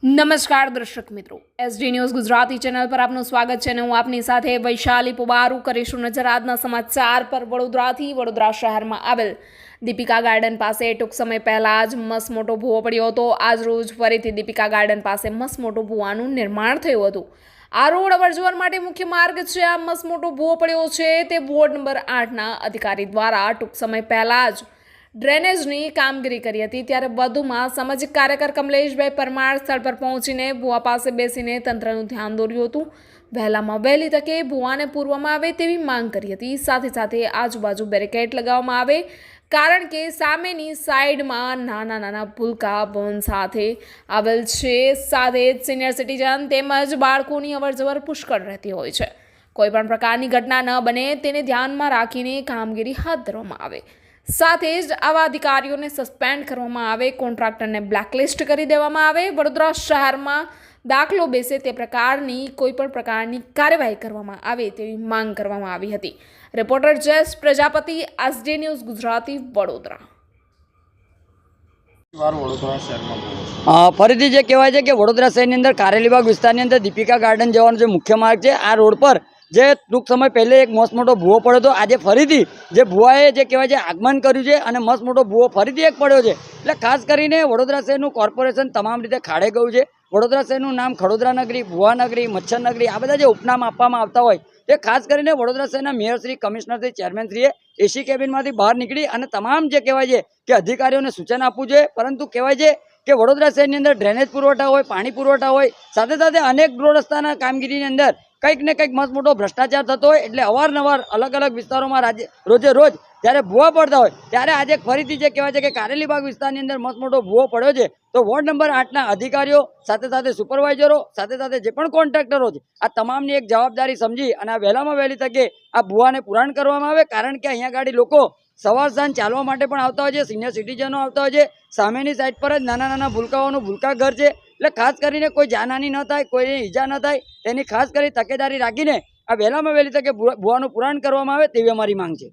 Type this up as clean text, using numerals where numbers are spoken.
નમસ્કાર દર્શક મિત્રો, એસડી ન્યૂઝ ગુજરાતી ચેનલ પર આપનું સ્વાગત છે અને હું આપની સાથે વૈશાલી પુબારુ કરીશું નજર આજના સમાચાર પર। વડોદરા શહેરમાં આવેલ દીપિકા ગાર્ડન પાસે ટૂંક સમય પહેલા જ મસમોટો ભૂવો પડ્યો હતો। આજ રોજ ફરીથી દીપિકા ગાર્ડન પાસે મસમોટો ભૂવાનું નિર્માણ થયું હતું। આ રોડ અવરજવર માટે મુખ્ય માર્ગ છે। આ મસમોટો ભૂવો પડ્યો છે તે વોર્ડ નંબર 8ના અધિકારી દ્વારા ટૂંક સમય પહેલા જ ડ્રેનેજની કામગીરી કરી હતી। ત્યારે વધુમાં સામાજિક કાર્યકર કમલેશભાઈ પરમાર સ્થળ પર પહોંચીને ભૂવા પાસે બેસીને તંત્રનું ધ્યાન દોર્યું હતું। વહેલામાં વહેલી તકે ભૂવાને પૂરવામાં આવે તેવી માંગ કરી હતી। સાથે સાથે આજુબાજુ બેરિકેડ લગાવવામાં આવે, કારણ કે સામેની સાઈડમાં નાના ભૂલકા ભવન સાથે આવેલ છે। સાથે જ સિનિયર સિટીઝન તેમજ બાળકોની અવરજવર પુષ્કળ રહેતી હોય છે। કોઈપણ પ્રકારની ઘટના ન બને તેને ધ્યાનમાં રાખીને કામગીરી હાથ ધરવામાં આવે। સાથે જ આવા અધિકારીઓને સસ્પેન્ડ કરવામાં આવે, કોન્ટ્રાક્ટરને બ્લેકલિસ્ટ કરી દેવામાં આવે। વડોદરા શહેરમાં દાખલો બેસે તે પ્રકારની કોઈપણ પ્રકારની કાર્યવાહી કરવામાં આવે તેવી માંગ કરવામાં આવી હતી। Reporter Jayesh Prajapati, SD news Gujarati, Vadodara. ફરીથી જે કહેવાય છે કે વડોદરા શહેરની અંદર કારેલીબાગ વિસ્તારની અંદર દીપિકા ગાર્ડન જવાનો જે મુખ્ય માર્ગ છે, આ રોડ પર જે ટૂંક સમય પહેલે એક મસ્ત મોટો ભૂવો પડ્યો હતો। આજે ફરીથી જે ભૂવાએ જે કહેવાય છે આગમન કર્યું છે અને મસ્ત મોટો ભૂવો ફરીથી એક પડ્યો છે। એટલે ખાસ કરીને વડોદરા શહેરનું કોર્પોરેશન તમામ રીતે ખાડે ગયું છે। વડોદરા શહેરનું નામ ખડોદરા નગરી, ભુવા નગરી, મચ્છર નગરી, આ બધા જે ઉપનામ આપવામાં આવતા હોય તે ખાસ કરીને વડોદરા શહેરના મેયરશ્રી, કમિશનરશ્રી, ચેરમેનશ્રીએ એસી કેબિનમાંથી બહાર નીકળી અને તમામ જે કહેવાય છે કે અધિકારીઓને સૂચન આપવું જોઈએ। પરંતુ કહેવાય છે કે વડોદરા શહેરની અંદર ડ્રેનેજ પુરવઠા હોય, પાણી પુરવઠા હોય, સાથે સાથે અનેક રોડ રસ્તાના કામગીરીની અંદર કંઈક ને કંઈક મસ્ત મોટો ભ્રષ્ટાચાર થતો હોય। એટલે અવારનવાર અલગ અલગ વિસ્તારોમાં રોજે રોજ જ્યારે ભૂવા પડતા હોય ત્યારે આજે ફરીથી જે કહેવાય છે કે કારેલીબાગ વિસ્તારની અંદર મસ્ત મોટો ભૂવો પડ્યો છે। તો વોર્ડ નંબર 8ના અધિકારીઓ, સાથે સાથે સુપરવાઇઝરો, સાથે સાથે જે પણ કોન્ટ્રાક્ટરો છે, આ તમામની એક જવાબદારી સમજી અને આ વહેલામાં વહેલી તકે આ ભૂવાને પુરાણ કરવામાં આવે। કારણ કે અહીંયા ગાડી લોકો સવાર સાંજ ચાલવા માટે પણ આવતા હોય છે, સિનિયર સિટીઝનો આવતા હોય છે। સામેની સાઈડ પર જ નાના ભૂલકાઓનું ભૂલકા ઘર છે। એટલે ખાસ કરીને કોઈ જાનહાની ન થાય, કોઈને ઈજા ન થાય તેની ખાસ કરી તકેદારી રાખીને આ વહેલામાં વહેલી તકે ભૂવાનું પુરાણ કરવામાં આવે તેવી અમારી માંગ છે।